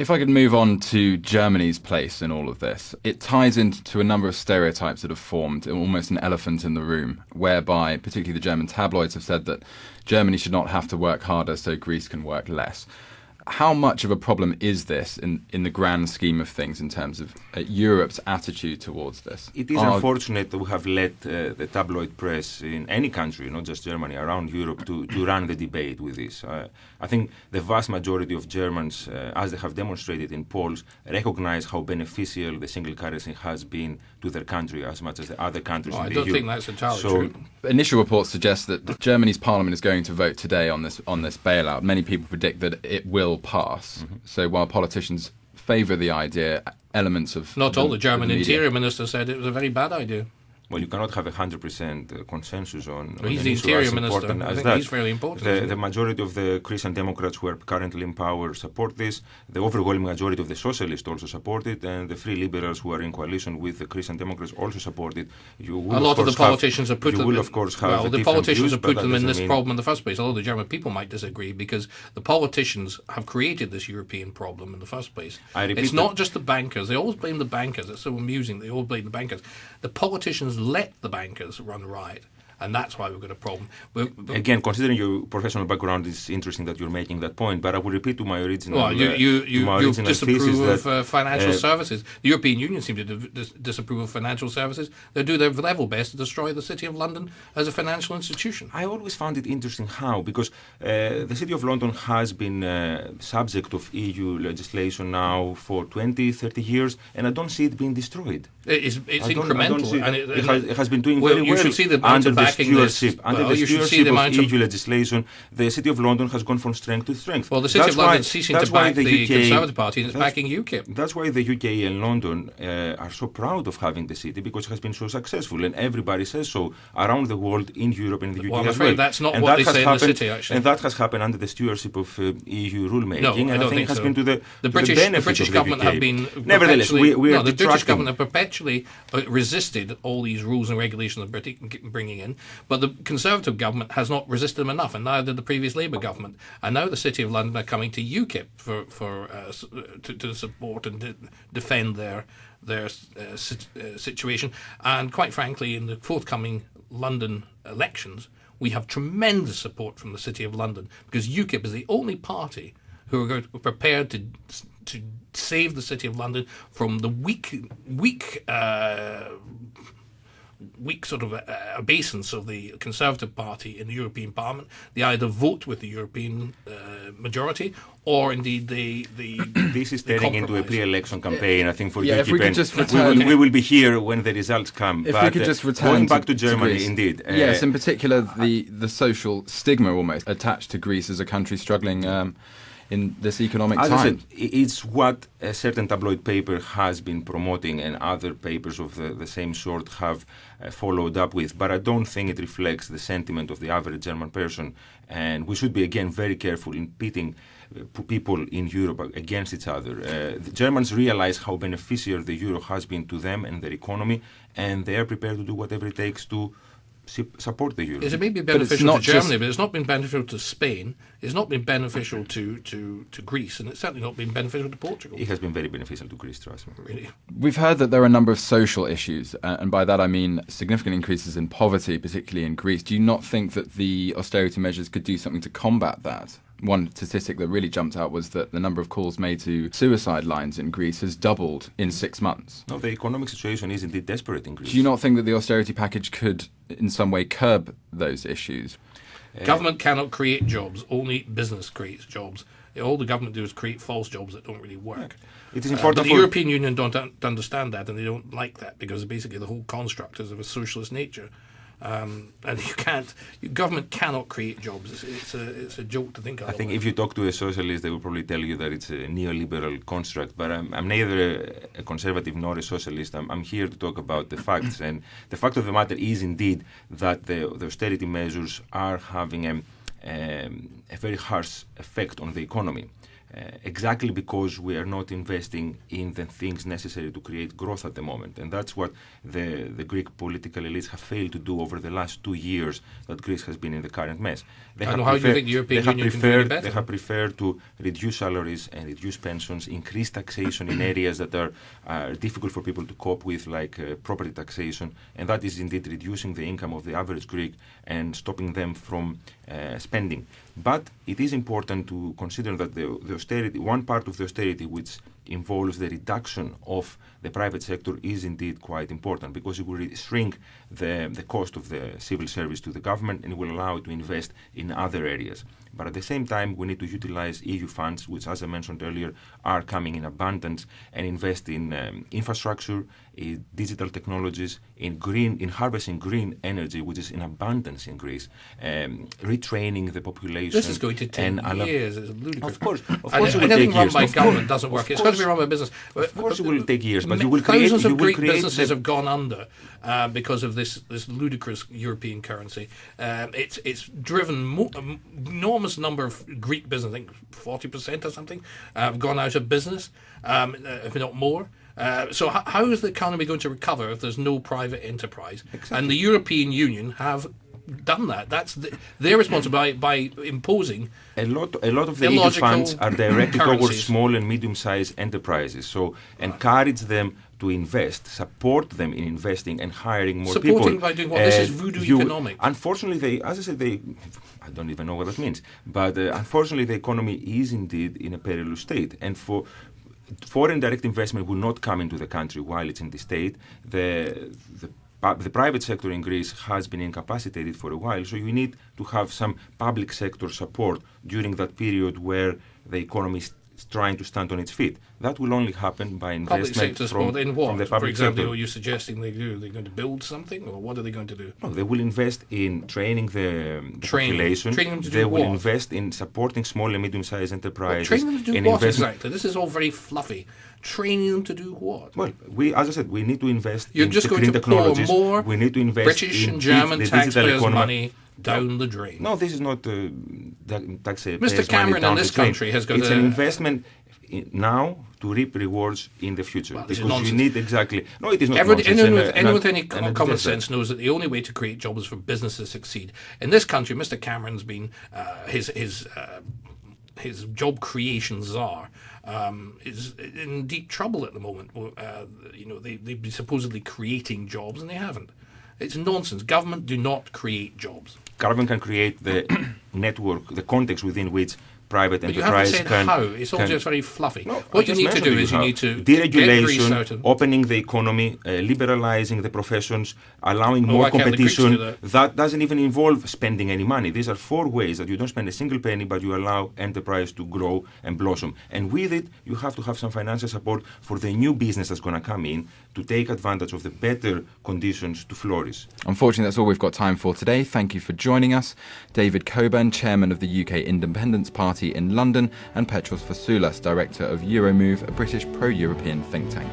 If I could move on to Germany's place in all of this, it ties into a number of stereotypes that have formed, almost an elephant in the room, whereby particularly the German tabloids have said that Germany should not have to work harder so Greece can work less. How much of a problem is this in the grand scheme of things in terms of Europe's attitude towards this? It is unfortunate that we have let the tabloid press in any country, not just Germany, around Europe to run the debate with this. I think the vast majority of Germans, as they have demonstrated in polls, recognize how beneficial the single currency has been to their country as much as the other countries in the EU. I don't think that's entirely true. Initial reports suggest that Germany's parliament is going to vote today on this bailout. Many people predict that it will pass. Mm-hmm. So while politicians favour the idea, elements of... Not all the German interior minister said it was a very bad idea. Well, you cannot have 100% consensus on he's the interior minister. I think he's fairly important. The majority of the Christian Democrats who are currently in power support this. The overwhelming majority of the socialists also support it, and the Free Liberals who are in coalition with the Christian Democrats also support it. A lot of the politicians have put them. The politicians have put them in this problem in the first place. Although the German people might disagree, because the politicians have created this European problem in the first place. It's not just the bankers. They always blame the bankers. It's so amusing. They all blame the bankers. The politicians let the bankers run riot, and that's why we've got a problem. Again, considering your professional background, it's interesting that you're making that point, but I will repeat to my original you disapprove of financial services. The European Union seems to disapprove of financial services. They do their level best to destroy the City of London as a financial institution. I always found it interesting how, because the City of London has been subject of EU legislation now for 20, 30 years, and I don't see it being destroyed. It's incremental. And it has been doing very well. You should see the under the stewardship of EU legislation, the City of London has gone from strength to strength. Well, the City of London is ceasing to back the Conservative Party, and it's backing UKIP. That's why the UK and London are so proud of having the city, because it has been so successful, and everybody says so around the world, in Europe and in the UK I'm afraid that's not what they say in the city, actually. And that has happened under the stewardship of EU rulemaking. No, I don't think it has so. been to the British government have been nevertheless, the British government have perpetually resisted all these rules and regulations that Britain bringing in, but the Conservative government has not resisted them enough, and neither did the previous Labour government. And now the City of London are coming to UKIP to support and defend their situation. And quite frankly, in the forthcoming London elections, we have tremendous support from the City of London, because UKIP is the only party who are prepared to save the City of London from the weak sort of obeisance of the Conservative Party in the European Parliament. They either vote with the European majority, or indeed This is turning into a pre-election campaign, I think, for UKIP. If we could just return, we will be here when the results come. If we could just return going back to Germany, indeed. Yes, in particular, the social stigma almost attached to Greece as a country struggling in this economic time. As I said, it's what a certain tabloid paper has been promoting, and other papers of the same sort have followed up with. But I don't think it reflects the sentiment of the average German person. And we should be, again, very careful in pitting people in Europe against each other. The Germans realize how beneficial the euro has been to them and their economy, and they are prepared to do whatever it takes to support the euro. It may be beneficial to Germany, but it's not been beneficial to Spain. It's not been beneficial to Greece, and it's certainly not been beneficial to Portugal. It has been very beneficial to Greece, trust me. Really. We've heard that there are a number of social issues, and by that I mean significant increases in poverty, particularly in Greece. Do you not think that the austerity measures could do something to combat that? One statistic that really jumped out was that the number of calls made to suicide lines in Greece has doubled in 6 months. No, the economic situation is indeed desperate in Greece. Do you not think that the austerity package could in some way curb those issues? Government cannot create jobs, only business creates jobs. All the government do is create false jobs that don't really work. It is important but the European Union don't understand that, and they don't like that, because basically the whole construct is of a socialist nature. And government cannot create jobs. It's a joke to think of. I think if you talk to a socialist, they will probably tell you that it's a neoliberal construct. But I'm neither a conservative nor a socialist. I'm here to talk about the facts. And the fact of the matter is indeed that the austerity measures are having a very harsh effect on the economy. exactly because we are not investing in the things necessary to create growth at the moment. And that's what the Greek political elites have failed to do over the last 2 years that Greece has been in the current mess. How do you think the European Union can do better? They have preferred to reduce salaries and reduce pensions, increase taxation in areas that are difficult for people to cope with, like property taxation, and that is indeed reducing the income of the average Greek and stopping them from spending. But it is important to consider that the austerity, one part of the austerity which involves the reduction of the private sector, is indeed quite important, because it will shrink the cost of the civil service to the government, and it will allow it to invest in other areas. But at the same time, we need to utilize EU funds, which, as I mentioned earlier, are coming in abundance, and invest in infrastructure, in digital technologies, in harvesting green energy, which is in abundance in Greece, retraining the population. This is going to take years. It's ludicrous. Of course, it will take years. Anything run by government doesn't work. It's got to be run by business. Of course, it will take years, but you will thousands of Greek businesses have gone under because of this ludicrous European currency. It's driven enormous number of Greek business, I think 40% or something, have gone out of business, if not more. So how is the economy going to recover if there's no private enterprise? Exactly. And the European Union have done that. That's their responsibility by imposing a lot of the EU funds are directed towards small and medium-sized enterprises. So encourage them to invest, support them in investing and hiring more people. Supporting by doing what? This is voodoo economics. Unfortunately, as I said, I don't even know what that means. But unfortunately, the economy is indeed in a perilous state. And for foreign direct investment will not come into the country while it's in this state. The private sector in Greece has been incapacitated for a while, so you need to have some public sector support during that period where the economy is trying to stand on its feet. That will only happen by investment from the public For example, sector. are you suggesting they do? Are they going to build something, or what are they going to do? No, they will invest in training the population. Training them to they do will what? invest in supporting small and medium-sized enterprises. Training them to do what exactly? This is all very fluffy. Training them to do what? Well, as I said, we need to invest You're in just the going green to technologies. Pour more we need to invest British in and German the digital taxpayers' economy. money down the drain. No, this is not taxpayers' Mr. Cameron in this country has got It's an investment now to reap rewards in the future. Well, because you need exactly... No, it is not Anyone with any common sense knows that the only way to create jobs is for businesses to succeed. In this country, Mr. Cameron's been his job creation czar is in deep trouble at the moment. They've been supposedly creating jobs and they haven't. It's nonsense. Government do not create jobs. Government can create the network, the context within which private enterprise can... But you haven't said how. It's all just very fluffy. No, what you need to do is you need to deregulation, opening the economy, liberalizing the professions, allowing more competition. That doesn't even involve spending any money. These are 4 ways that you don't spend a single penny, but you allow enterprise to grow and blossom. And with it, you have to have some financial support for the new business that's going to come in to take advantage of the better conditions to flourish. Unfortunately, that's all we've got time for today. Thank you for joining us. David Coburn, chairman of the UK Independence Party in London, and Petros Fassoulas, director of Euromove, a British pro-European think tank.